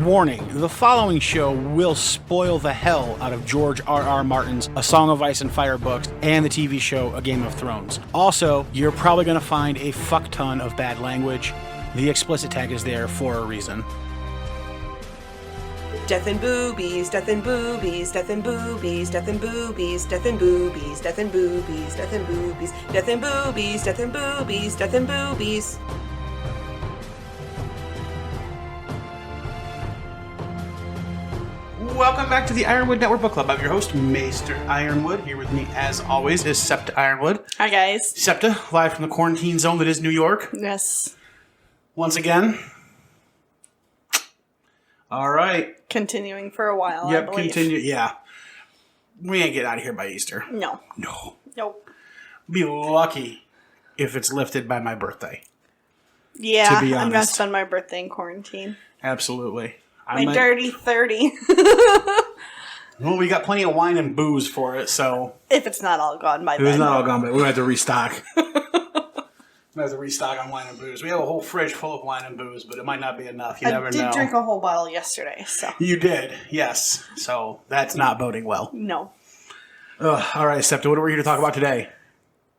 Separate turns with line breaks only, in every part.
Warning, the following show will spoil the hell out of George R.R. Martin's A Song of Ice and Fire books and the TV show A Game of Thrones. Also, you're probably going to find a fuck ton of bad language. The explicit tag is there for a reason.
Death and boobies, death and boobies, death and boobies, death and boobies, death and boobies, death and boobies, death and boobies, death and boobies, death and boobies, death and boobies.
Welcome back to the Ironwood Network Book Club. I'm your host, Maester Ironwood. Here with me, as always, is Septa Ironwood.
Hi, guys.
Septa, live from the quarantine zone that is New York.
Yes.
Once again. All right.
Continuing for a while,
Yep,
I believe.
continue. Yeah. We ain't get out of here by Easter.
No.
No.
Nope.
Be lucky if it's lifted by my birthday.
Yeah,
To be
I'm going to
honest.
spend my birthday in quarantine.
Absolutely.
My dirty 30.
Well, we got plenty of wine and booze for it, so...
If it's not all gone by
It
then.
was not all gone, but we have to restock. We have to restock on wine and booze. We have a whole fridge full of wine and booze, but it might not be enough. You never know.
I did drink a whole bottle yesterday, so...
You did, yes. So that's not boding well.
No.
All right, Septa, what are we here to talk about today?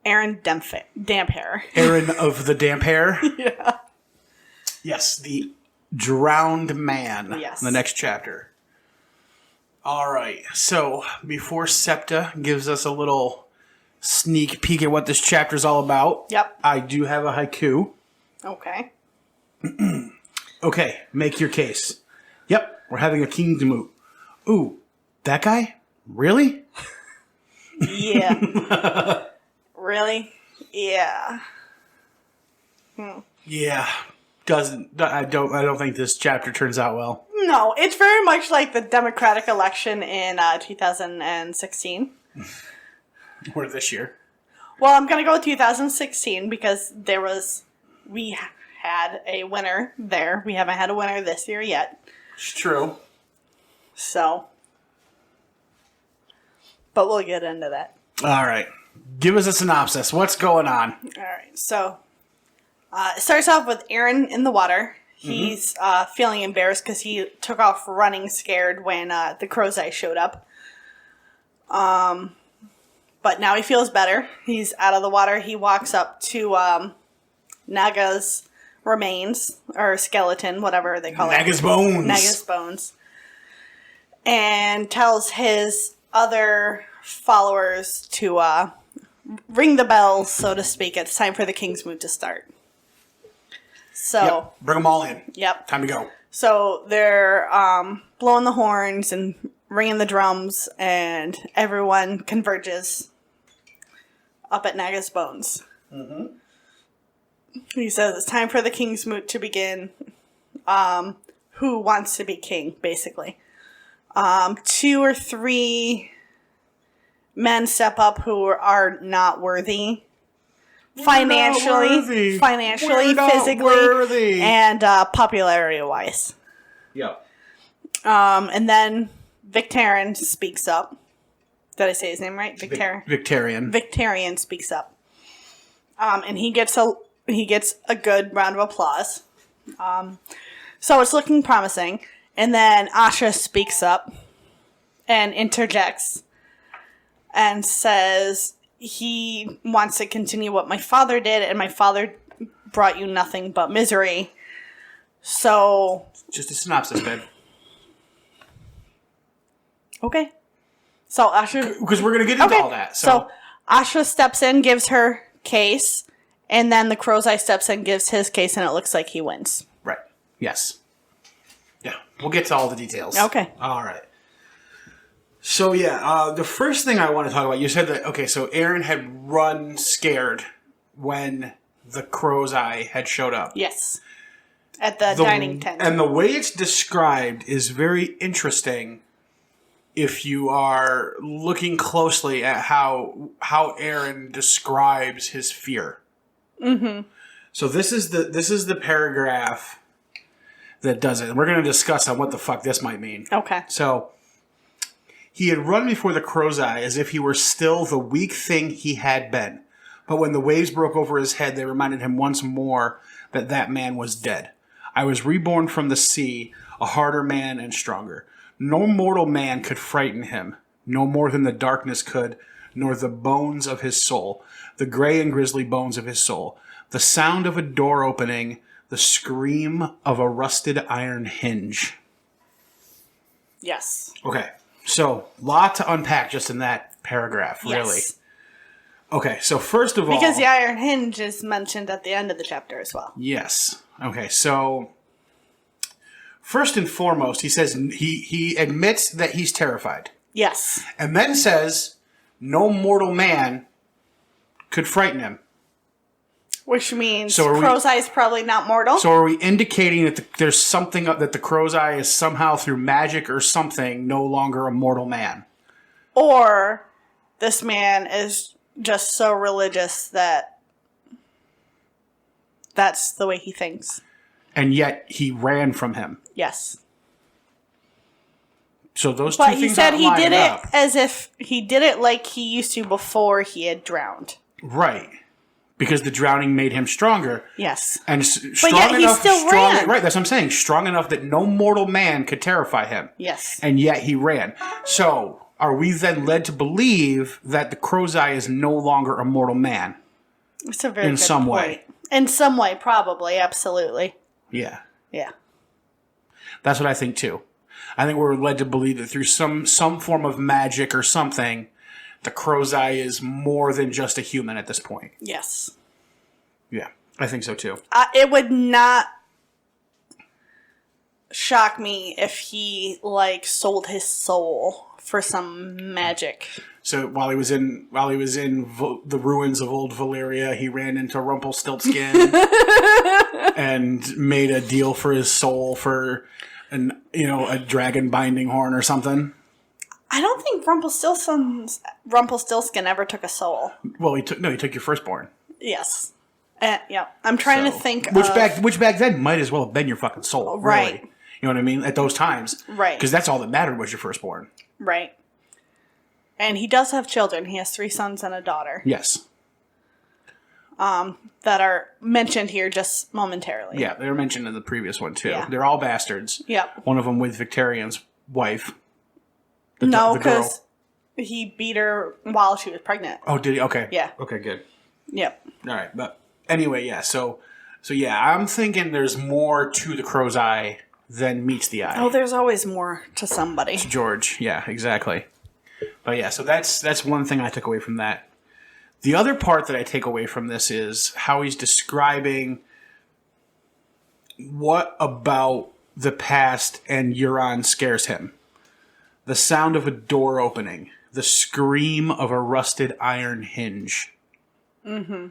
Aaron Damphair.
Aaron of the Damp Hair?
Yeah.
Yes, the drowned man.
Yes.
In the next chapter. All right, so before Septa gives us a little sneak peek at what this chapter is all about,
Yep.
I do have a haiku.
Okay.
Okay, make your case. Yep, we're having a Kingsmoot. Ooh, that guy? Really?
Yeah. Really? Yeah.
Yeah. I don't think this chapter turns out well.
No, it's very much like the Democratic election in 2016.
Or this year.
Well, I'm going to go with 2016 because we had a winner there. We haven't had a winner this year yet.
It's true.
So, but we'll get into that.
All right. Give us a synopsis. What's going on?
All right. So, it starts off with Aaron in the water. He's feeling embarrassed because he took off running scared when the crow's eye showed up. But now he feels better. He's out of the water. He walks up to Naga's remains, or skeleton, whatever they call it.
Naga's bones.
Naga's bones. And tells his other followers to ring the bell, so to speak. It's time for the Kingsmoot to start. So,
Yep. Bring them all in.
Yep.
Time to go.
So they're blowing the horns and ringing the drums, and everyone converges up at Naga's bones. Mm-hmm. He says it's time for the Kingsmoot to begin. Who wants to be king, basically. 2 or 3 men step up who are not worthy. Financially, physically, and popularity-wise.
Yep.
And then Victarion speaks up. Did I say his name right?
Victarion.
Victarion speaks up. And he gets a good round of applause. So it's looking promising. And then Asha speaks up and interjects and says he wants to continue what my father did, and my father brought you nothing but misery. So...
Just a synopsis, babe.
Okay. So Asha...
Because we're going to get into all that.
So Asha steps in, gives her case, and then the crow's eye steps in, gives his case, and it looks like he wins.
Right. Yes. Yeah. We'll get to all the details.
Okay.
All right. So, yeah, the first thing I want to talk about, you said that, okay, so Aaron had run scared when the crow's eye had showed up.
Yes. At the dining tent.
And the way it's described is very interesting if you are looking closely at how Aaron describes his fear. Mm-hmm. So this is the paragraph that does it. And we're going to discuss on what the fuck this might mean.
Okay.
So... He had run before the crow's eye as if he were still the weak thing he had been. But when the waves broke over his head, they reminded him once more that man was dead. I was reborn from the sea, a harder man and stronger. No mortal man could frighten him, no more than the darkness could, nor the bones of his soul, the gray and grisly bones of his soul. The sound of a door opening, the scream of a rusted iron hinge.
Yes.
Okay, so lot to unpack just in that paragraph, really.
Yes.
Okay, so first of all...
Because the iron hinge is mentioned at the end of the chapter as well.
Yes. Okay, so first and foremost, he says he admits that he's terrified.
Yes.
And then says no mortal man could frighten him.
Which means
So
Crow's Eye is probably not mortal.
So are we indicating that there's something that the Crow's Eye is somehow through magic or something no longer a mortal man?
Or this man is just so religious that that's the way he thinks.
And yet he ran from him.
Yes.
So those two
But he
things
said
aren't
he
lining
did it
up.
as if he did it like he used to before he had drowned.
Right. Because the drowning made him stronger.
Yes.
And strong
yet he
enough,
still ran.
Right, that's what I'm saying. Strong enough that no mortal man could terrify him.
Yes.
And yet he ran. So, are we then led to believe that the Crow's Eye is no longer a mortal man?
It's a very
in
good
some
point.
way.
In some way, probably. Absolutely.
Yeah.
Yeah.
That's what I think too. I think we're led to believe that through some form of magic or something, the Crow's Eye is more than just a human at this point.
Yes.
Yeah, I think so too.
It would not shock me if he, sold his soul for some magic.
So while he was in the ruins of old Valyria, he ran into Rumpelstiltskin and made a deal for his soul for a dragon binding horn or something.
I don't think Rumpelstiltskin ever took a soul.
Well, he took your firstborn.
Yes. Yeah. I'm trying to think
which back then might as well have been your fucking soul.
Right.
Really. You know what I mean? At those times.
Right.
Because that's all that mattered was your firstborn.
Right. And he does have children. He has 3 sons and a daughter.
Yes.
That are mentioned here just momentarily.
Yeah, they were mentioned in the previous one too.
Yeah.
They're all bastards.
Yep.
One of them with Victorian's wife.
No,
the girl.
because he beat her while she was pregnant.
Oh, did he? Okay.
Yeah.
Okay, good.
Yep.
All right, but anyway, yeah. So yeah, I'm thinking there's more to the Crow's Eye than meets the eye.
Oh, there's always more to somebody.
George, yeah, exactly. But yeah, so that's one thing I took away from that. The other part that I take away from this is how he's describing what about the past and Euron scares him. The sound of a door opening, the scream of a rusted iron hinge. Mm-hmm.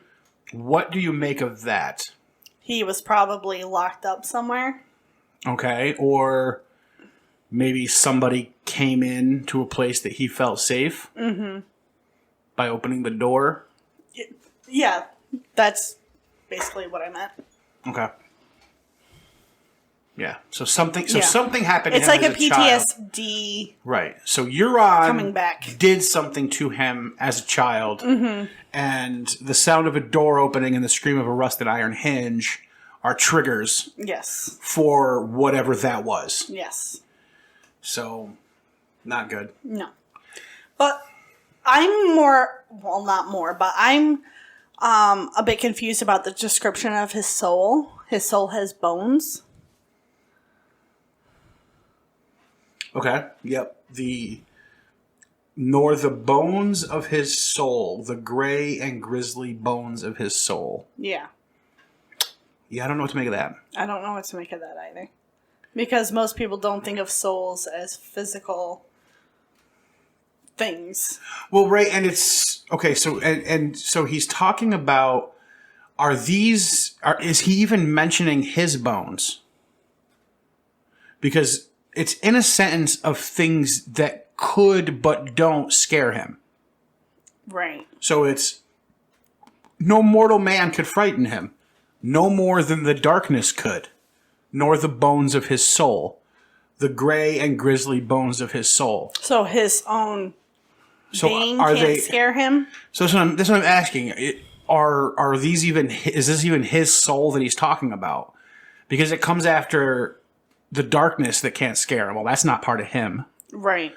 What do you make of that?
He was probably locked up somewhere.
Okay, or maybe somebody came in to a place that he felt safe by opening the door.
Yeah, that's basically what I meant.
Okay. Yeah, so something happened to
It's
him
like
as
a
child.
PTSD.
Right. So Euron
Coming back.
did something to him as a child, and the sound of a door opening and the scream of a rusted iron hinge are triggers
Yes.
for whatever that was.
Yes.
So, not good.
No. But I'm I'm a bit confused about the description of his soul. His soul has bones.
Okay. Yep. Nor the bones of his soul, the gray and grisly bones of his soul.
Yeah.
Yeah, I don't know what to make of that.
I don't know what to make of that either. Because most people don't think of souls as physical things.
Well, right, and it's okay. So and so he's talking about is he even mentioning his bones? Because it's in a sentence of things that could but don't scare him.
Right.
So it's no mortal man could frighten him, no more than the darkness could, nor the bones of his soul, the gray and grisly bones of his soul.
So his own being can't scare him?
So that's what I'm asking. Are these even? Is this even his soul that he's talking about? Because it comes after the darkness that can't scare him. Well, that's not part of him.
Right.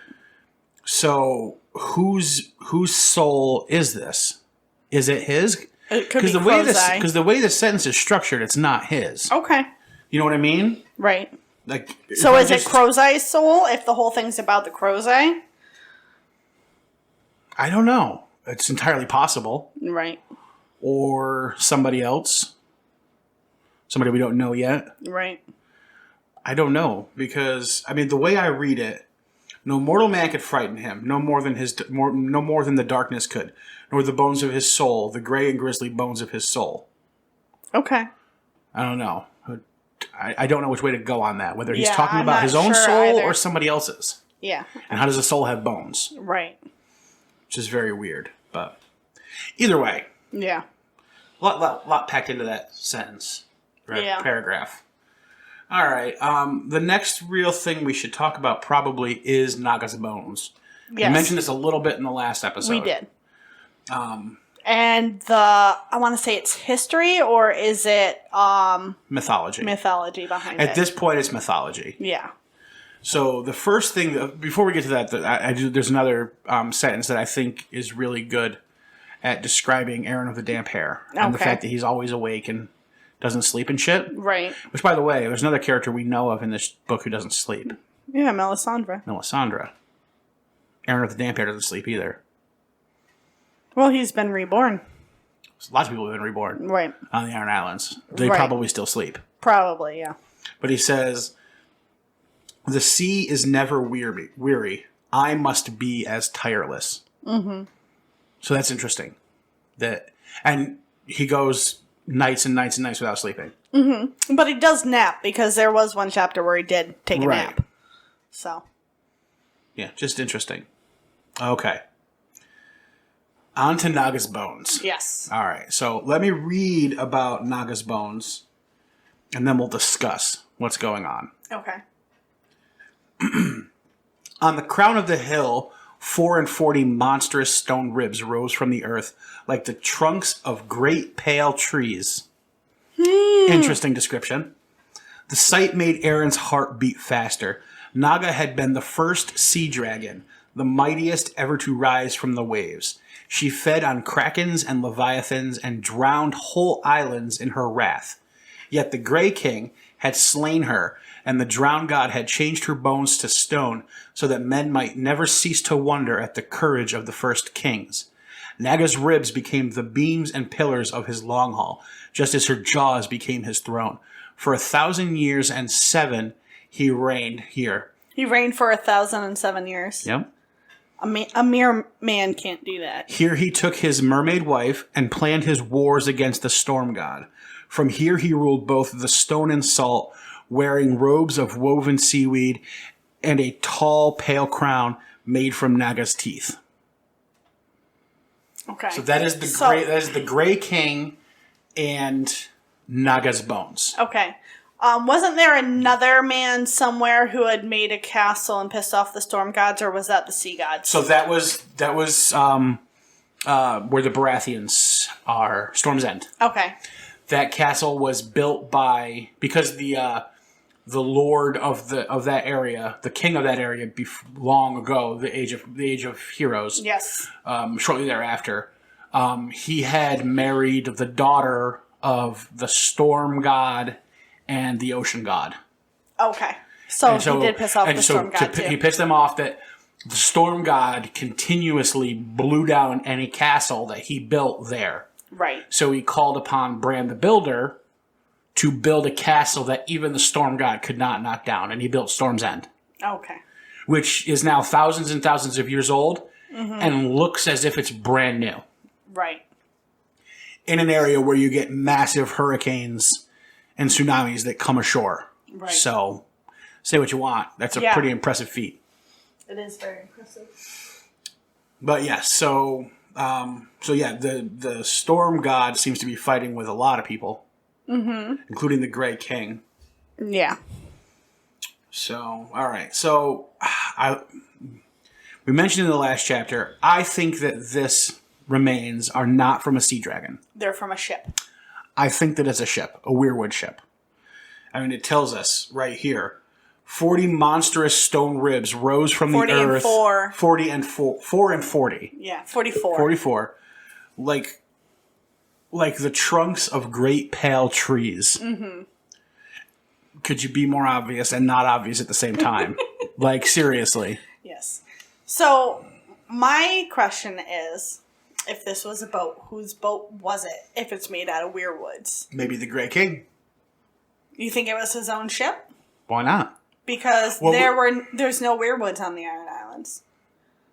So whose soul is this? Is it his?
It could be
because the way this sentence is structured, it's not his.
Okay.
You know what I mean?
Right.
Like,
So is it Crow's Eye's soul if the whole thing's about the Crow's Eye?
I don't know. It's entirely possible.
Right.
Or somebody else. Somebody we don't know yet.
Right.
I don't know. Because, I mean, the way I read it, no mortal man could frighten him, no more than the darkness could, nor the bones of his soul, the gray and grisly bones of his soul.
Okay.
I don't know. I don't know which way to go on that. Whether he's
Yeah,
talking
I'm
about
not
his own
sure
soul
either.
or somebody else's.
Yeah.
And how does a soul have bones?
Right.
Which is very weird. But either way,
Yeah.
a lot packed into that sentence.
Yeah.
Paragraph. All right. The next real thing we should talk about probably is Naga's bones.
Yes.
We mentioned this a little bit in the last episode.
We did. And I want to say it's history, or is it
Mythology.
mythology behind it?
At this point, it's mythology.
Yeah.
So the first thing, before we get to that, there's another sentence that I think is really good at describing Aaron of the Damp Hair. And the
Okay.
fact that he's always awake and doesn't sleep and shit.
Right.
Which, by the way, there's another character we know of in this book who doesn't sleep.
Yeah, Melisandre.
Melisandre. Aaron of the Damp Hair doesn't sleep either.
Well, he's been reborn.
Lots of people have been reborn
Right.
on the Iron Islands. They
Right.
probably still sleep.
Probably, yeah.
But he says, the sea is never weary. I must be as tireless. Mm-hmm. So that's interesting. And he goes nights and nights and nights without sleeping.
Mm-hmm. But he does nap, because there was one chapter where he did take a
Right.
nap. So.
Yeah, just interesting. Okay. On to Naga's bones.
Yes.
All right, so let me read about Naga's bones, and then we'll discuss what's going on.
Okay.
On the crown of the hill, 44 monstrous stone ribs rose from the earth like the trunks of great pale trees. Interesting description. The sight made Aaron's heart beat faster. Naga had been the first sea dragon, the mightiest ever to rise from the waves. She fed on krakens and leviathans and drowned whole islands in her wrath. Yet the Grey King had slain her, and the drowned god had changed her bones to stone so that men might never cease to wonder at the courage of the first kings. Naga's ribs became the beams and pillars of his long hall, just as her jaws became his throne. For 1,000 years and 7 he reigned here.
He reigned for 1,007 years.
Yep.
A mere man can't do that.
Here he took his mermaid wife and planned his wars against the storm god. From here he ruled both the stone and salt, wearing robes of woven seaweed and a tall, pale crown made from Naga's teeth.
Okay.
So that is the Grey King and Naga's bones.
Okay. Wasn't there another man somewhere who had made a castle and pissed off the storm gods, or was that the sea gods?
So that was where the Baratheons are, Storm's End.
Okay.
That castle was built because the lord of that area, the king of that area, long ago, the age of heroes.
Yes.
Shortly thereafter, he had married the daughter of the storm god and the ocean god.
Okay. So he did piss off the storm god too.
He pissed them off that the storm god continuously blew down any castle that he built there.
Right.
So he called upon Bran the Builder to build a castle that even the storm god could not knock down, and he built Storm's End.
Okay.
Which is now thousands and thousands of years old and looks as if it's brand new.
Right.
In an area where you get massive hurricanes and tsunamis that come ashore.
Right.
So, say what you want. That's a pretty impressive feat.
It is very impressive.
But yes, the storm god seems to be fighting with a lot of people, including the Grey King.
Yeah.
So, all right. So, we mentioned in the last chapter, I think that this remains are not from a sea dragon.
They're from a ship.
I think that it's a ship, a weirwood ship. I mean, it tells us right here. 40 monstrous stone ribs rose from the earth. 40 and 40.
Yeah, 44.
44. Like the trunks of great pale trees. Mm-hmm. Could you be more obvious and not obvious at the same time? Like, seriously.
Yes. So, my question is, if this was a boat, whose boat was it if it's made out of weirwoods?
Maybe the Grey King.
You think it was his own ship?
Why not?
Because there's no weirwoods on the Iron Islands.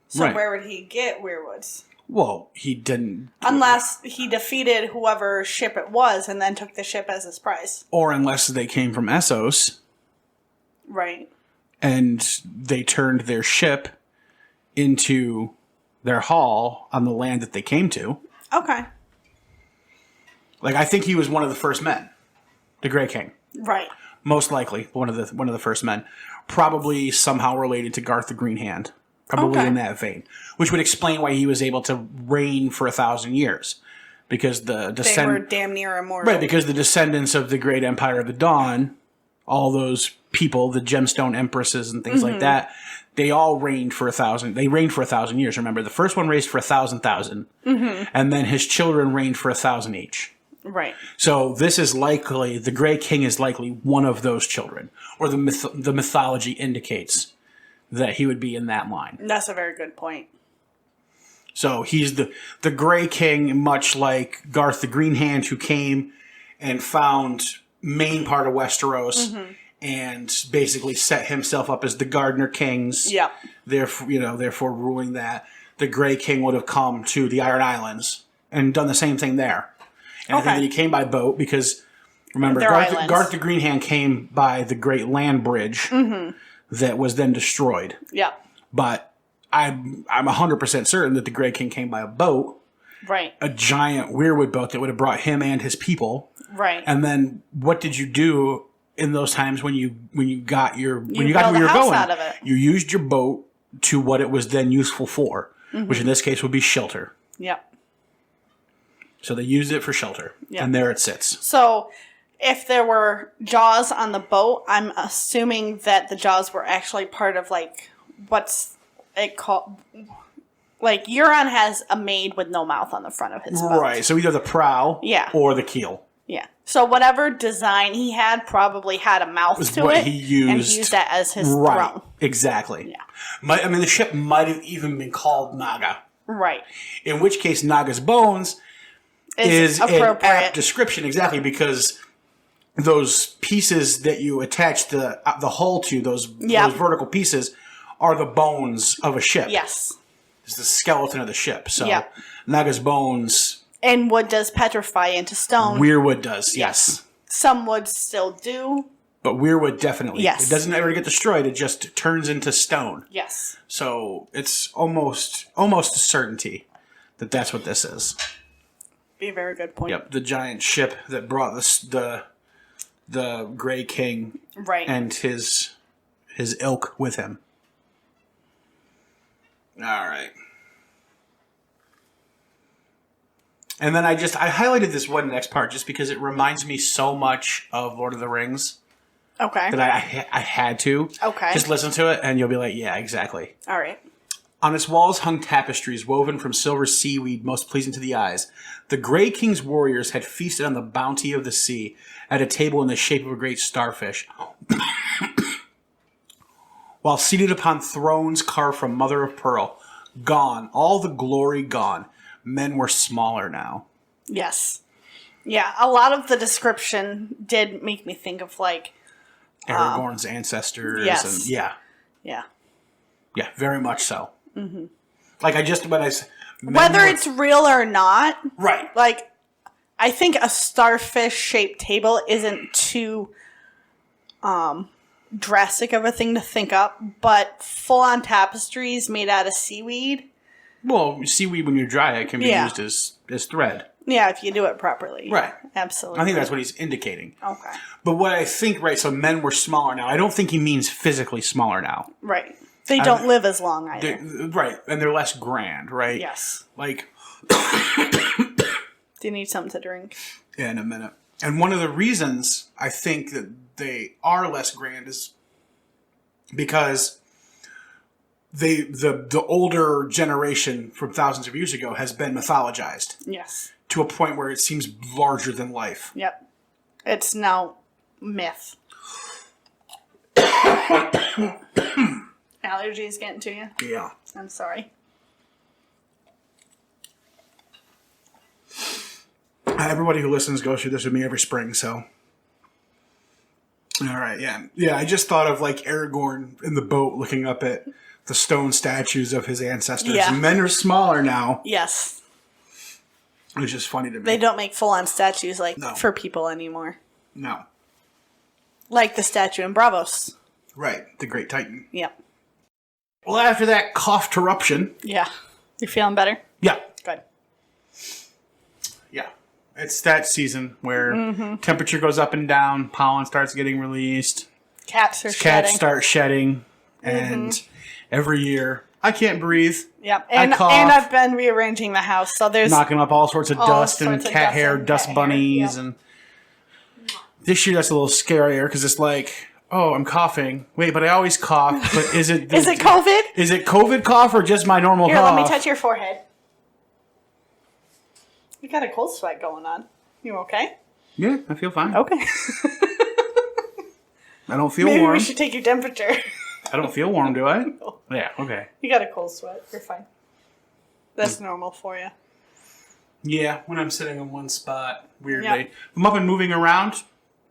So
Right.
where would he get weirwoods?
Well, he didn't.
Unless he defeated whoever ship it was and then took the ship as his prize.
Or unless they came from Essos
Right.
and they turned their ship into their hall on the land that they came to.
Okay.
Like, I think he was one of the first men. The Grey King.
Right.
Most likely one of the first men. Probably somehow related to Garth the Green Hand. Probably in that vein. Which would explain why he was able to reign for 1,000 years. Because the
They were damn near immortal.
Right, because the descendants of the Great Empire of the Dawn, all those people, the Gemstone Empresses and things like that, they all reigned for 1,000. They reigned for 1,000 years. Remember, the first one reigned for 1,000, and then his children reigned for 1,000 each.
Right.
So this is likely, the Grey King is likely one of those children, or the mythology indicates that he would be in that line.
That's a very good point.
So he's the Grey King, much like Garth the Green Hand, who came and found main part of Westeros and basically set himself up as the Gardener Kings.
Yep.
Therefore ruling that. The Grey King would have come to the Iron Islands and done the same thing there. And I think that he came by boat because, remember, Garth the Green Hand came by the Great Land Bridge that was then destroyed.
Yep.
But I'm 100% certain that the Grey King came by a boat.
Right.
A giant weirwood boat that would have brought him and his people.
Right.
And then what did you do in those times when you got where you're going?
Out of it.
You used your boat to what it was then useful for, which in this case would be shelter.
Yep.
So they used it for shelter, and there it sits.
So if there were jaws on the boat, I'm assuming that the jaws were actually part of, like, what's it called? Like, Euron has a maid with no mouth on the front of his boat.
Right, so either the prow or the keel.
Yeah. So whatever design he had probably had a mouth to it, and he used that as his throne.
Exactly.
Yeah.
I mean, the ship might have even been called Naga.
Right.
In which case, Naga's bones is an apt description, exactly, because those pieces that you attach the hull to, those vertical pieces, are the bones of a ship.
Yes.
It's the skeleton of the ship. So Naga's bones...
And wood does petrify into stone.
Weirwood does, yes. Some
woods still do.
But weirwood definitely.
Yes.
It doesn't ever get destroyed. It just turns into stone.
Yes.
So it's almost a certainty that that's what this is.
Be a very good point.
Yep, the giant ship that brought the Grey King and his ilk with him. All right. And then I highlighted this one next part just because it reminds me so much of Lord of the Rings.
Okay.
That I had to.
Okay.
Just listen to it and you'll be like, yeah, exactly.
All right.
On its walls hung tapestries woven from silver seaweed most pleasing to the eyes. The Grey King's warriors had feasted on the bounty of the sea at a table in the shape of a great starfish. While seated upon thrones carved from mother of pearl. Gone. All the glory gone. Men were smaller now.
Yes. Yeah, a lot of the description did make me think of, like...
Aragorn's ancestors.
Yes.
And, yeah.
Yeah.
Yeah, very much so. Mm-hmm. Like,
whether it's real or not...
Right.
Like, I think a starfish-shaped table isn't too drastic of a thing to think up, but full-on tapestries made out of seaweed...
Well, seaweed, when you dry it, can be used as thread.
Yeah, if you do it properly.
Right.
Absolutely.
I think that's what he's indicating.
Okay.
But what I think, so men were smaller now. I don't think he means physically smaller now.
Right. They don't live as long either.
Right. And they're less grand, right?
Yes.
Like...
Do you need something to drink?
Yeah, in a minute. And one of the reasons I think they are less grand is because the older generation from thousands of years ago has been mythologized.
Yes.
To a point where it seems larger than life.
Yep. It's now myth. Allergies getting to you?
Yeah.
I'm sorry.
Everybody who listens goes through this with me every spring, so. All right, yeah. Yeah, I just thought of like Aragorn in the boat looking up at the stone statues of his ancestors.
Yeah.
And men are smaller now.
Yes.
Which is funny to me.
They don't make full-on statues
No.
for people anymore.
No.
Like the statue in Bravos.
Right, the Great Titan.
Yep.
Well, after that cough eruption.
Yeah. You feeling better?
Yeah.
Good.
Yeah. It's that season where temperature goes up and down, pollen starts getting released,
Cats
start shedding, and every year I can't breathe.
Yep.
I
And
cough.
I've been rearranging the house, so there's
Knocking up all sorts of dust and
sorts of
cat
dust
hair,
and
dust
cat hair,
bunnies,
yep.
and this year that's a little scarier because it's like, oh, I'm coughing. Wait, but I always cough. But is it
Is it COVID?
Is it COVID cough or just my normal
Here,
cough?
let me touch your forehead. You got a cold sweat going on. You okay?
Yeah, I feel fine.
Okay.
I don't feel
Maybe
warm.
we should take your temperature.
I don't feel warm, do I? Yeah, okay.
You got a cold sweat. You're fine. That's normal for you.
Yeah, when I'm sitting in one spot, weirdly.
Yep.
If I'm up and moving around,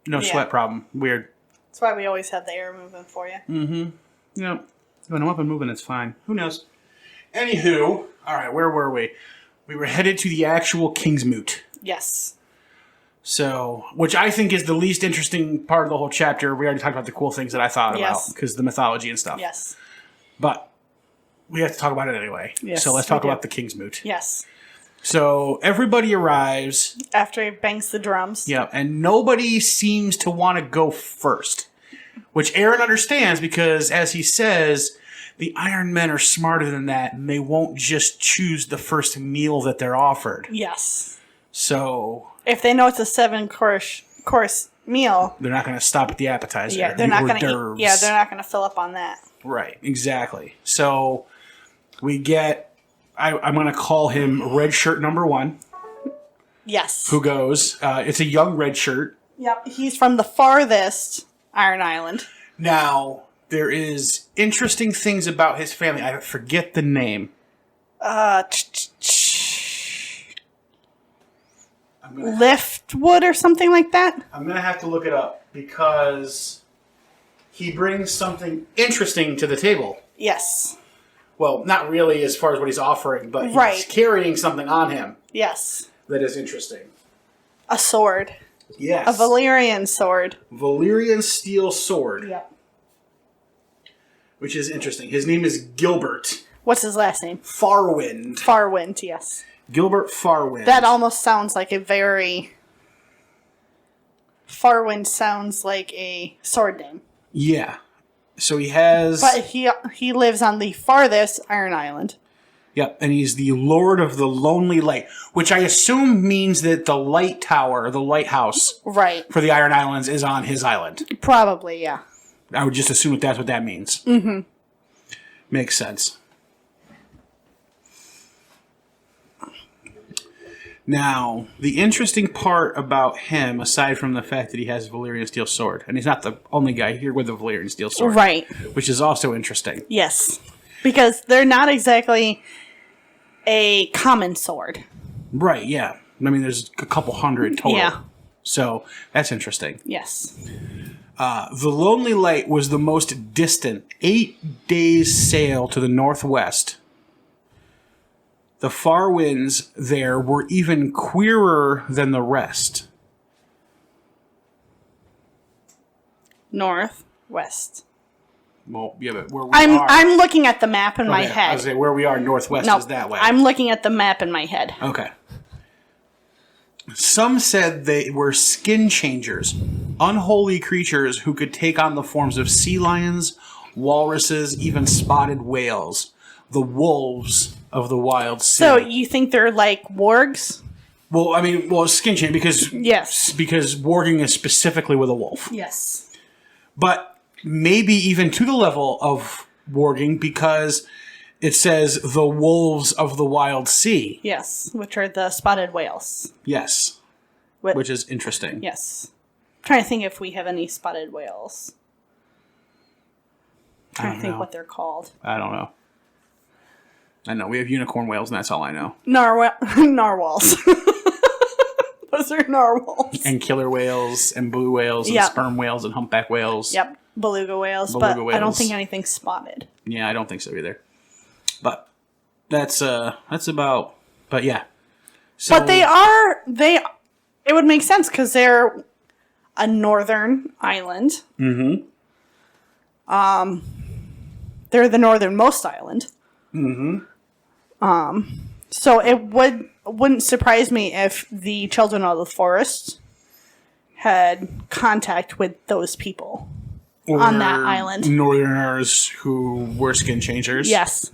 no
Yeah.
sweat problem. Weird.
That's why we always have the air moving for you.
Yeah. When I'm up and moving, it's fine. Who knows? Anywho, all right, where were we? We were headed to the actual Kingsmoot.
Yes.
So, which I think is the least interesting part of the whole chapter. We already talked about the cool things that I thought
Yes.
about, because the mythology and stuff.
Yes.
But we have to talk about it anyway.
Yes,
So let's
we
talk
do.
about the Kingsmoot.
Yes.
So everybody arrives.
After he bangs the drums.
Yeah, and nobody seems to want to go first. Which Aaron understands because, as he says, the Iron Men are smarter than that, and they won't just choose the first meal that they're offered.
Yes.
So
If they know it's a 7-course meal,
they're not going to stop at the appetizer.
yeah, they're
the
not
hors
going to.
d'oeuvres.
Yeah, they're not going to fill up on that.
Right, exactly. So we get, I'm going to call him Red Shirt number 1,
Yes.
who goes, it's a young Red Shirt.
Yep. He's from the farthest Iron Island.
Now, there is interesting things about his family. I forget the name.
Liftwood or something like that.
I'm going to have to look it up because he brings something interesting to the table.
Yes.
Well, not really as far as what he's offering, but he's
Right.
carrying something on him
Yes.
that is interesting.
A sword.
Yes.
A Valyrian sword.
Valyrian steel sword,
Yep.
which is interesting. His name is Gilbert
What's his last name?
Farwind.
Farwind, yes.
Gilbert Farwind.
That almost sounds like a very... Farwind sounds like a sword name.
Yeah. So he has...
But he lives on the farthest Iron Island.
Yep, and he's the Lord of the Lonely Light, which I assume means that the light tower, the lighthouse
Right.
for the Iron Islands is on his island.
Probably, yeah.
I would just assume that that's what that means. Mm-hmm. Makes sense. Now, the interesting part about him, aside from the fact that he has a Valyrian steel sword, and he's not the only guy here with a Valyrian steel sword,
Right.
which is also interesting.
Yes. Because they're not exactly a common sword.
Right, yeah. I mean, there's a couple hundred total.
Yeah.
So, that's interesting.
Yes.
The Lonely Light was the most distant, 8 days' sail to the northwest. The far winds there were even queerer than the rest.
Northwest.
Well, yeah, but where we
I'm
are...
I'm looking at the map in my
Okay, I
head.
was saying, where we are northwest
No,
is that way.
I'm looking at the map in my head.
Okay. Some said they were skin changers, unholy creatures who could take on the forms of sea lions, walruses, even spotted whales, the wolves of the wild sea.
So you think they're like wargs?
Well, I mean, skin change because
Yes.
because warging is specifically with a wolf.
Yes.
But maybe even to the level of warging, because it says the wolves of the wild sea.
Yes, which are the spotted whales.
Yes. Which is interesting.
Yes. I'm trying to think if we have any spotted whales. I'm trying to think what they're called.
I don't know. I know we have unicorn whales, and that's all I know.
Narwhals. Those are narwhals.
And killer whales, and blue whales, and sperm whales, and humpback whales.
Yep, beluga whales, but I don't think anything's spotted.
Yeah, I don't think so either. But that's about. But yeah. So,
but it would make sense because they're a northern island. Mm-hmm. They're the northernmost island. Mm-hmm. So it wouldn't surprise me if the children of the forest had contact with those people on that island.
Northerners who were skin changers.
Yes.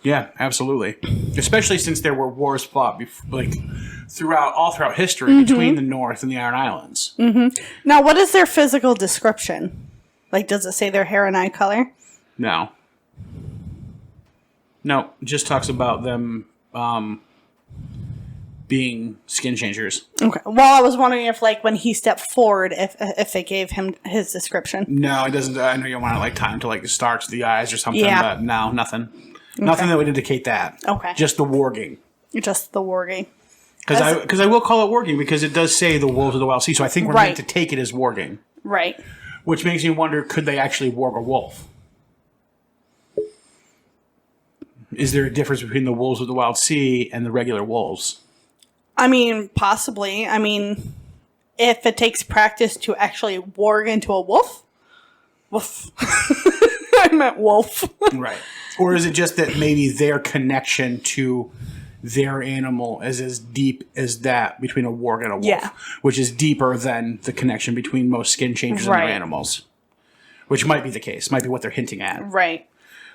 Yeah, absolutely. Especially since there were wars fought throughout history between the North and the Iron Islands.
Mm-hmm. Now, what is their physical description? Like, does it say their hair and eye color?
No. No, it just talks about them being skin changers. Okay.
Well, I was wondering if, like, when he stepped forward, if they gave him his description.
No, it doesn't. I know you want to, tie him to, the starch, the eyes or something, but no, nothing. Okay. Nothing that would indicate that.
Okay.
Just the warging.
Just the warging.
Because I will call it warging because it does say the wolves of the wild sea, so I think we're meant to take it as warging.
Right.
Which makes me wonder, could they actually warg a wolf? Is there a difference between the wolves of the wild sea and the regular wolves?
I mean, possibly. I mean, if it takes practice to actually warg into a wolf. Woof. I meant wolf.
Right. Or is it just that maybe their connection to their animal is as deep as that between a warg and a wolf? Yeah. Which is deeper than the connection between most skin changers and their animals. Which might be the case. Might be what they're hinting at.
Right.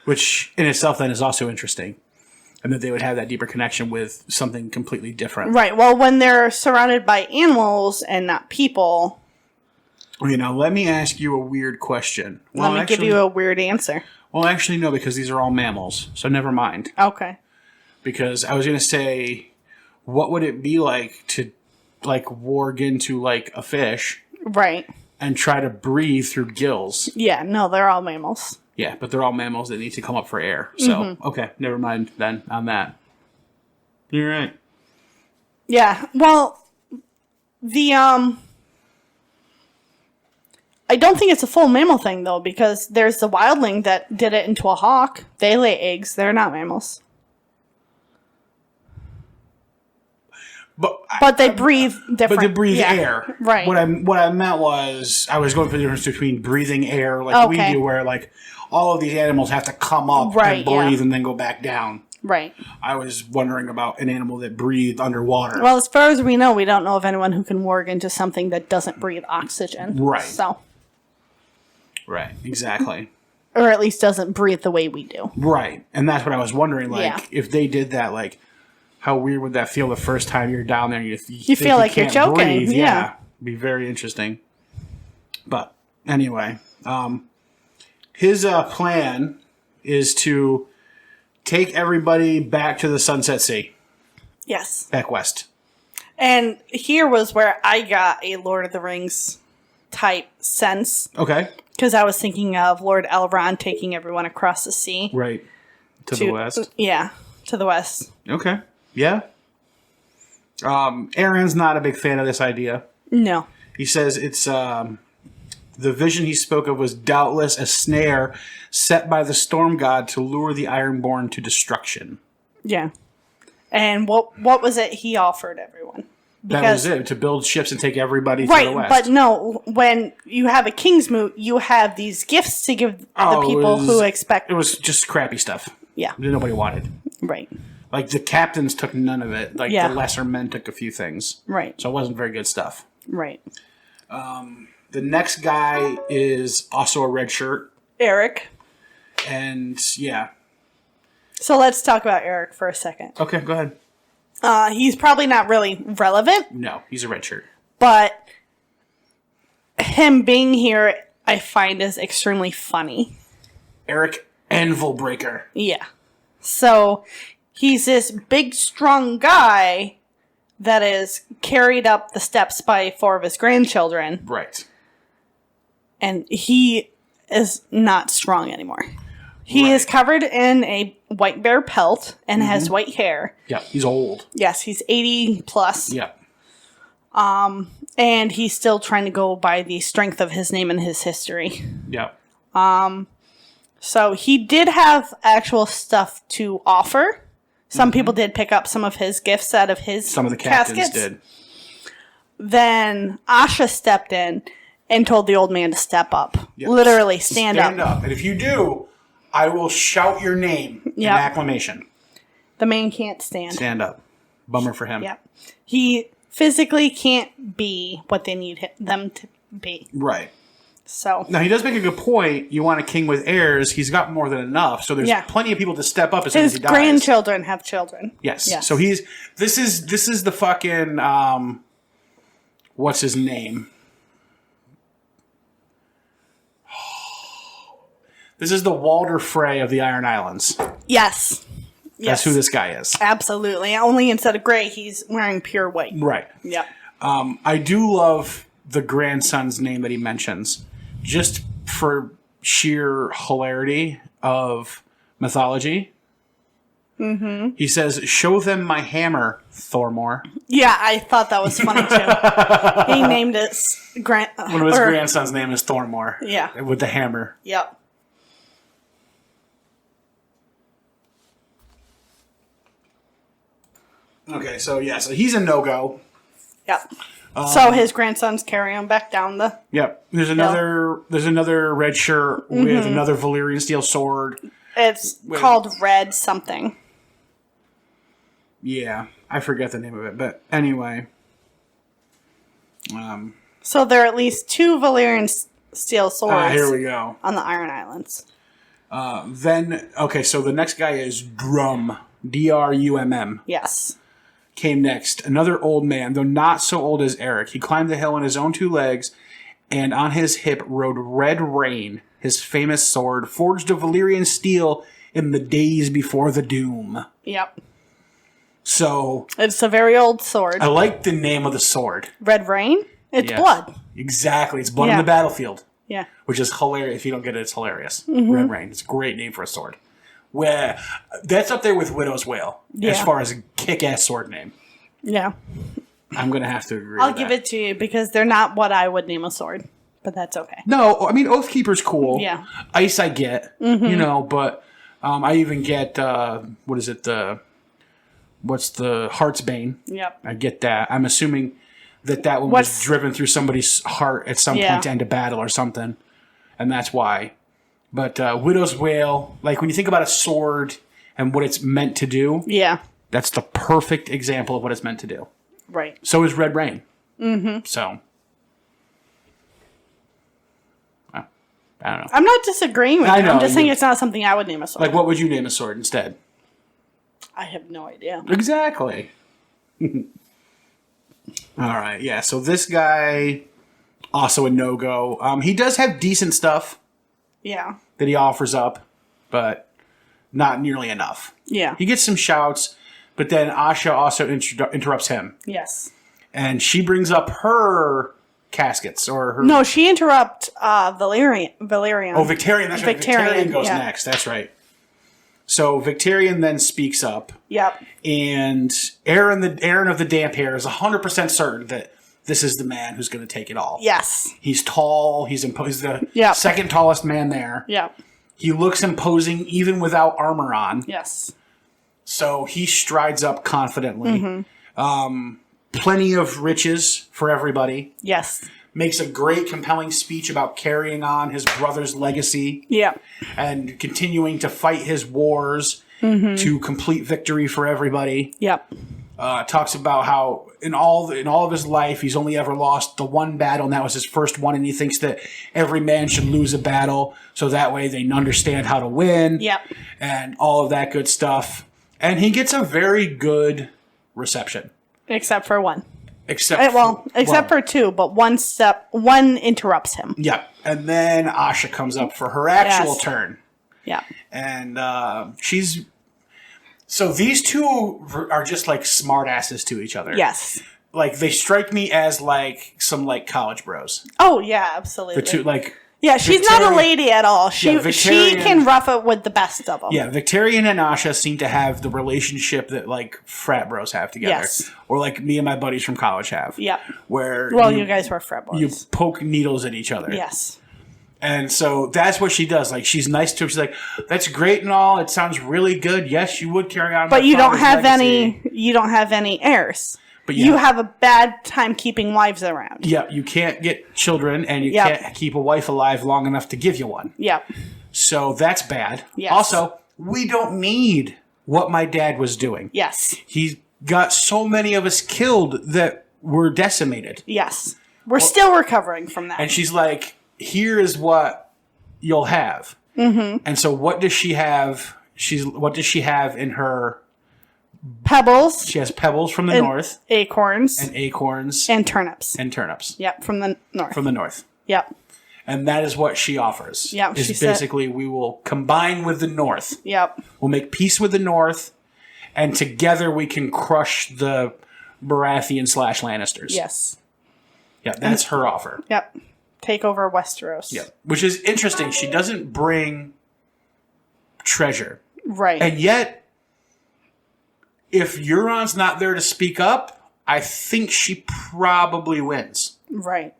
Which in itself then is also interesting. And that they would have that deeper connection with something completely different.
Right. Well, when they're surrounded by animals and not people.
Let me ask you a weird question.
Let me give you a weird answer.
Well, actually, no, because these are all mammals. So never mind.
Okay.
Because I was going to say, what would it be like to, warg into, a fish?
Right.
And try to breathe through gills?
Yeah, no, they're all mammals.
Yeah, but they're all mammals that need to come up for air. So, okay, never mind then on that. You're right.
Yeah, well, I don't think it's a full mammal thing, though, because there's the wildling that did it into a hawk. They lay eggs. They're not mammals. But they breathe different.
But they breathe air.
Right.
What I meant was, I was going for the difference between breathing air we do, where, all of these animals have to come up and breathe and then go back down.
Right.
I was wondering about an animal that breathed underwater.
Well, as far as we know, we don't know of anyone who can warg into something that doesn't breathe oxygen.
Right.
So.
Right, exactly.
Or at least doesn't breathe the way we do.
Right. And that's what I was wondering, if they did that, how weird would that feel the first time you're down there and you
feel like you're choking.
Breathe? Yeah. It'd be very interesting. But anyway, his plan is to take everybody back to the Sunset Sea.
Yes.
Back west.
And here was where I got a Lord of the Rings type sense.
Okay.
Because I was thinking of Lord Elrond taking everyone across the sea.
Right. To the west.
Yeah. To the west.
Okay. Yeah. Aaron's not a big fan of this idea.
No.
He says it's the vision he spoke of was doubtless a snare set by the storm god to lure the Ironborn to destruction.
Yeah. And what was it he offered everyone?
Because, that was it, to build ships and take everybody to the west.
But no, when you have a Kingsmoot, you have these gifts to give the people who expect...
It was just crappy stuff.
Yeah.
That nobody wanted.
Right.
The captains took none of it. The lesser men took a few things.
Right.
So it wasn't very good stuff.
Right.
The next guy is also a red shirt.
Eric.
And, yeah.
So let's talk about Eric for a second.
Okay, go ahead.
He's probably not really relevant.
No, he's a red shirt.
But him being here I find is extremely funny.
Eric Anvilbreaker.
Yeah. So he's this big, strong guy that is carried up the steps by 4 of his grandchildren.
Right.
And he is not strong anymore. He is covered in a white bear pelt and has white hair.
Yeah, he's old.
Yes, he's 80 plus.
Yeah.
And he's still trying to go by the strength of his name and his history.
Yeah.
So he did have actual stuff to offer. Some people did pick up some of his gifts out of his
Some of the captains
caskets.
did.
Then Asha stepped in and told the old man to step up.
Yep.
Literally stand up.
And if you do, I will shout your name in
Yep.
acclamation.
The man can't stand.
Stand up. Bummer for him.
Yep. He physically can't be what they need them to be.
Right.
So
Now, he does make a good point. You want a king with heirs. He's got more than enough. So there's plenty of people to step up as soon as
his
he dies.
grandchildren have children.
Yes. So this is the fucking, what's his name? This is the Walder Frey of the Iron Islands.
Yes.
That's who this guy is.
Absolutely. Only instead of gray, he's wearing pure white.
Right.
Yep.
I do love the grandson's name that he mentions, just for sheer hilarity of mythology. Mm-hmm. He says, "Show them my hammer, Thormore."
Yeah, I thought that was funny too. He named his
One of his grandson's name is Thormore.
Yeah.
With the hammer.
Yep.
Okay, so he's a no-go.
Yep. So his grandsons carry him back down the...
Yep. There's another red shirt with another Valyrian steel sword.
It's called Red something.
Yeah, I forget the name of it, but anyway.
So there are at least 2 Valyrian steel swords
Here we go.
on the Iron Islands.
So the next guy is Drum. D-R-U-M-M.
Yes.
Came next. Another old man, though not so old as Eric. He climbed the hill on his own 2 legs, and on his hip rode Red Rain, his famous sword, forged of Valyrian steel in the days before the Doom.
Yep.
So...
It's a very old sword.
I like the name of the sword.
Red Rain? It's
Yes.
blood.
Exactly. It's blood on the battlefield.
Yeah.
Which is hilarious. If you don't get it, it's hilarious. Red Rain. It's a great name for a sword. Where that's up there with Widow's Wail as far as a kick-ass sword name.
Yeah.
I'm going to have to agree
I'll
with
give
that.
it to you because they're not what I would name a sword. But that's okay.
No, I mean, Oathkeeper's cool.
Yeah.
Ice I get, but I even get, what's the Heartsbane?
Yep.
I get that. I'm assuming that one was driven through somebody's heart at some point to end a battle or something. And that's why. But Widow's Wail, like when you think about a sword and what it's meant to do, that's the perfect example of what it's meant to do.
Right.
So is Red Rain. Mm-hmm. So, I don't know.
I'm not disagreeing with you.
know,
I'm just saying it's not something I would name a sword.
Like, what would you name a sword instead?
I have no idea.
Exactly. All right, yeah. So this guy, also a no-go. He does have decent stuff.
Yeah.
That he offers up, but not nearly enough.
Yeah.
He gets some shouts, but then Asha also interrupts him.
Yes.
And she brings up her caskets, or her...
No, she interrupts Valyrian.
Oh, Victarion. That's right. Victarion goes next. That's right. So Victarion then speaks up.
Yep.
And Aaron of the Damp Hair is 100% certain that this is the man who's going to take it all.
Yes.
He's tall. He's the second tallest man there.
Yep.
He looks imposing even without armor on.
Yes.
So he strides up confidently. Plenty of riches for everybody.
Yes.
Makes a great, compelling speech about carrying on his brother's legacy.
Yep.
And continuing to fight his wars to complete victory for everybody.
Yep.
Talks about how in all of his life he's only ever lost the one battle, and that was his first one, and he thinks that every man should lose a battle so that way they understand how to win.
Yep.
And all of that good stuff. And he gets a very good reception.
Except for one.
Except
for two, but one interrupts him.
Yeah. And then Asha comes up for her actual turn.
Yeah.
And she's... So these two are just like smart asses to each other.
Yes.
Like, they strike me as like some like college bros.
Oh, yeah, absolutely.
The two, like...
Yeah, she's not a lady at all. She
Victorian,
can rough it with the best of them.
Yeah, Victorian and Asha seem to have the relationship that like frat bros have together.
Yes.
Or like me and my buddies from college have.
Yeah.
Where
you guys were frat boys.
You poke needles at each other.
Yes.
And so that's what she does. Like, she's nice to him. She's like, that's great and all. It sounds really good. Yes, you would carry on.
But you don't have any heirs. But you have a bad time keeping wives around.
Yeah, you can't get children, and you can't keep a wife alive long enough to give you one.
Yep.
So that's bad.
Yes.
Also, we don't need what my dad was doing.
Yes.
He got so many of us killed that we're decimated.
Yes. We're still recovering from that.
And she's like, here is what you'll have. Mm-hmm. And so what does she have? What does she have in her...
Pebbles.
She has pebbles from the north.
Acorns.
And acorns.
And turnips. Yep, from the north.
From the north.
Yep.
And that is what she offers.
Yep.
Is basically we will combine with the north.
Yep.
We'll make peace with the north, and together we can crush the Baratheon / Lannisters.
Yes.
Yeah, that's her offer.
Yep. Take over Westeros.
Yep. Which is interesting. She doesn't bring treasure.
Right.
And yet, if Euron's not there to speak up, I think she probably wins.
Right.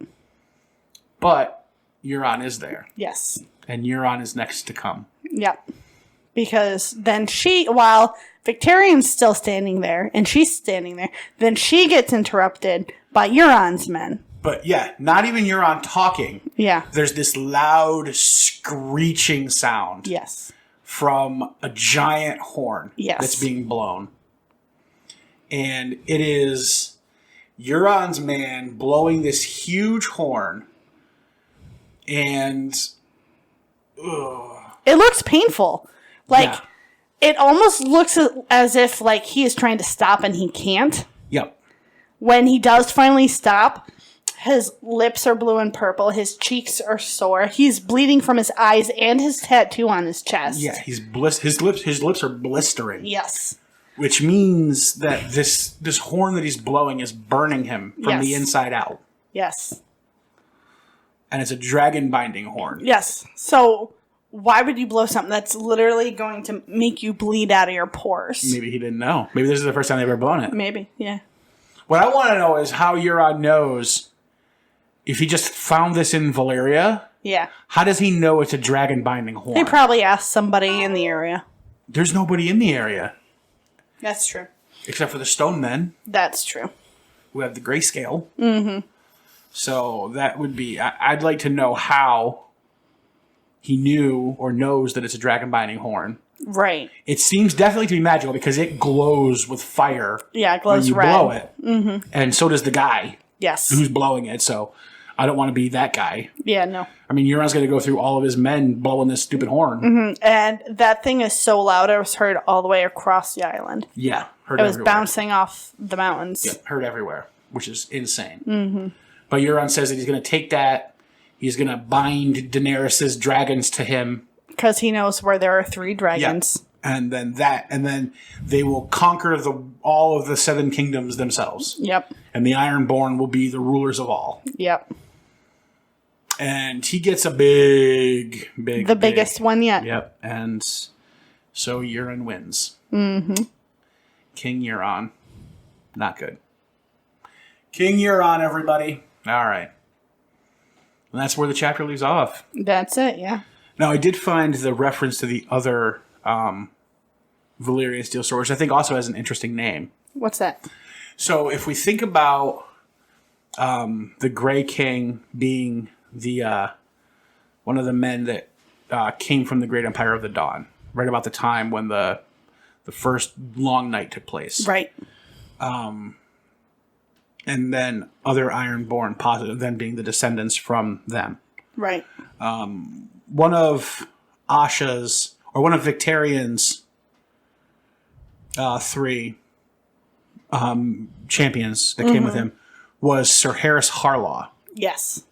But Euron is there.
Yes.
And Euron is next to come.
Yep. Because then while Victorian's still standing there, and she's standing there, then she gets interrupted by Euron's men.
But yeah, not even Euron talking.
Yeah.
There's this loud screeching sound.
Yes.
From a giant horn.
Yes.
That's being blown. And it is Euron's man blowing this huge horn. And...
It looks painful. Like, it almost looks as if, like, he is trying to stop and he can't.
Yep.
When he does finally stop, his lips are blue and purple. His cheeks are sore. He's bleeding from his eyes and his tattoo on his chest.
Yeah, his lips are blistering.
Yes.
Which means that this horn that he's blowing is burning him from the inside out.
Yes.
And it's a dragon binding horn.
Yes. So why would you blow something that's literally going to make you bleed out of your pores?
Maybe he didn't know. Maybe this is the first time they've ever blown it.
Maybe, yeah.
What I want to know is how Euron knows if he just found this in Valyria.
Yeah.
How does he know it's a dragon binding horn?
He probably asked somebody in the area.
There's nobody in the area.
That's true.
Except for the stone men.
That's true.
Who have the grayscale. Mm-hmm. So that would be... I'd like to know how he knew or knows that it's a dragon binding horn.
Right.
It seems definitely to be magical because it glows with fire.
Yeah, it glows
when you
red.
blow it. Mm-hmm. And so does the guy.
Yes.
Who's blowing it, so I don't want to be that guy.
Yeah, no.
I mean, Euron's going to go through all of his men blowing this stupid horn.
Mm-hmm. And that thing is so loud, it was heard all the way across the island.
Yeah, heard
everywhere. It was
everywhere.
bouncing off the mountains.
Yeah, heard everywhere, which is insane. Mm-hmm. But Euron says that he's going to take that. He's going to bind Daenerys' dragons to him.
Because he knows where there are 3 dragons.
Yep. And then they will conquer all of the 7 kingdoms themselves.
Yep.
And the Ironborn will be the rulers of all.
Yep.
And he gets a big...
biggest one yet.
Yep. And so Euron wins.
Mm-hmm.
King Euron. Not good. King Euron, everybody. All right. And that's where the chapter leaves off.
That's it, yeah.
Now, I did find the reference to the other Valyrian steel sword, which I think also has an interesting name.
What's that?
So, if we think about the Grey King being the one of the men that came from the Great Empire of the Dawn, right about the time when the first Long Night took place.
Right.
And then other Ironborn, positive, then being the descendants from them.
Right.
One of Asha's, or one of Victarion's 3 champions that came with him was Sir Harris Harlaw,
Yes.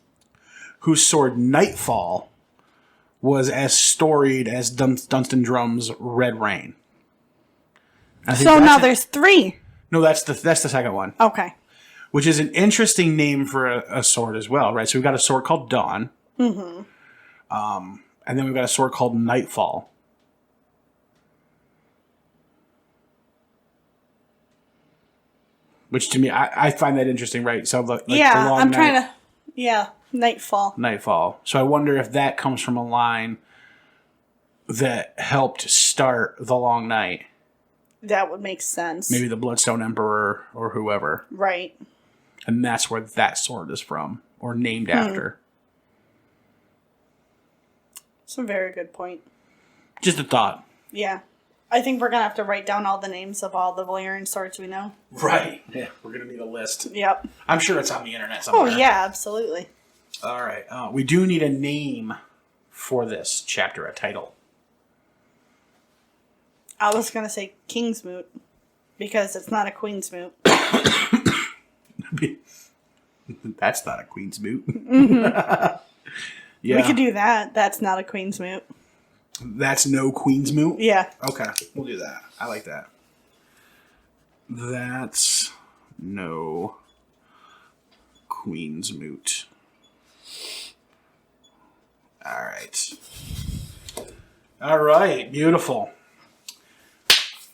whose sword Nightfall was as storied as Dunstan Drum's Red Rain.
So now there's 3.
No, that's the second one.
Okay.
Which is an interesting name for a sword as well, right? So we've got a sword called Dawn. Mm-hmm. And then we've got a sword called Nightfall. Which to me, I find that interesting, right? So like
yeah,
the long
I'm
night,
trying to... Yeah, Nightfall.
Nightfall. So I wonder if that comes from a line that helped start the Long Night.
That would make sense.
Maybe the Bloodstone Emperor or whoever.
Right.
And that's where that sword is from, or named after.
That's a very good point.
Just a thought.
Yeah. I think we're going to have to write down all the names of all the Valyrian swords we know.
Right. Yeah, we're going to need a list.
Yep.
I'm sure it's on the internet somewhere.
Oh, yeah, absolutely.
All right. We do need a name for this chapter, a title.
I was going to say Kingsmoot, because it's not a Queensmoot.
That's not a Queensmoot.
Mm-hmm.
Yeah.
We could do that. That's not a Queensmoot.
That's no Queensmoot?
Yeah.
Okay, we'll do that. I like that. That's no Queensmoot. All right. All right, beautiful.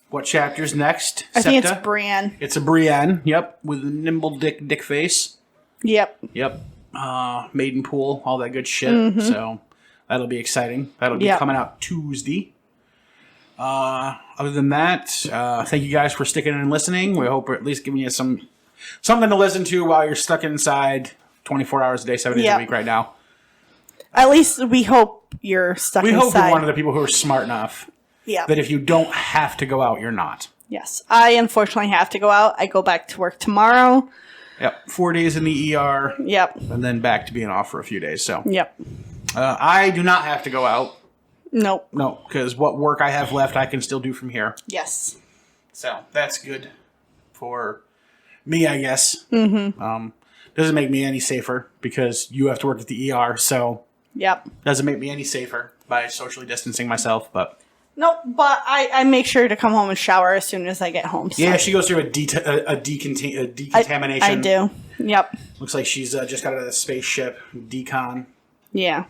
What chapter's next?
I think
Septa?
it's Brienne.
It's a Brienne, yep, with a nimble dick face.
Yep.
Yep. Maiden Pool, all that good shit. So that'll be exciting. That'll be coming out Tuesday. Other than that, thank you guys for sticking in and listening. We hope we're at least giving you something to listen to while you're stuck inside 24 hours a day, 7 days a week right now.
At least we hope you're stuck inside.
We hope you're one of the people who are smart enough
that
if you don't have to go out, you're not.
Yes. I unfortunately have to go out. I go back to work tomorrow.
Yep. 4 days in the ER.
Yep.
And then back to being off for a few days. So.
Yep.
I do not have to go out.
Nope.
No, because what work I have left, I can still do from here.
Yes.
So that's good for me, I guess. Mm-hmm. Doesn't make me any safer because you have to work at the ER. So.
Yep.
Doesn't make me any safer by socially distancing myself, but.
Nope, but I make sure to come home and shower as soon as I get home. So.
Yeah, she goes through a decontamination.
I do. Yep.
Looks like she's just got out of the spaceship, decon.
Yeah.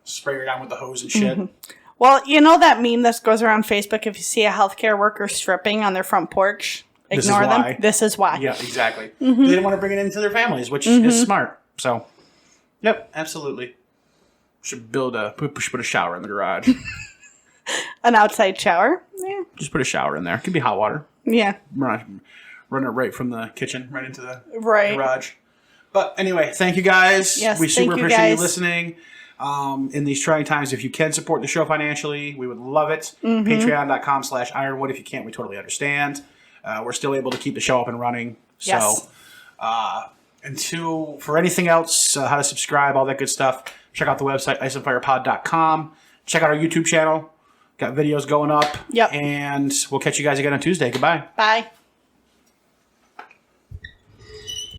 Spray her down with the hose and shit.
Mm-hmm. Well, you know that meme that goes around Facebook, if you see a healthcare worker stripping on their front porch, ignore them. This is why.
Yeah, exactly. They didn't want to bring it into their families, which is smart. So, yep, absolutely. Should put a shower in the garage.
An outside shower? Yeah.
Just put a shower in there. It could be hot water.
Yeah.
Run it right from the kitchen, right into the garage. But anyway, thank you guys.
Yes,
we super
thank you
appreciate you
guys.
listening. In these trying times, if you can support the show financially, we would love it. Patreon.com/Ironwood. If you can't, we totally understand. We're still able to keep the show up and running.
Yes.
So, for anything else, how to subscribe, all that good stuff, check out the website, IceAndFirePod.com. Check out our YouTube channel. Got videos going up.
Yep.
And we'll catch you guys again on Tuesday. Goodbye.
Bye.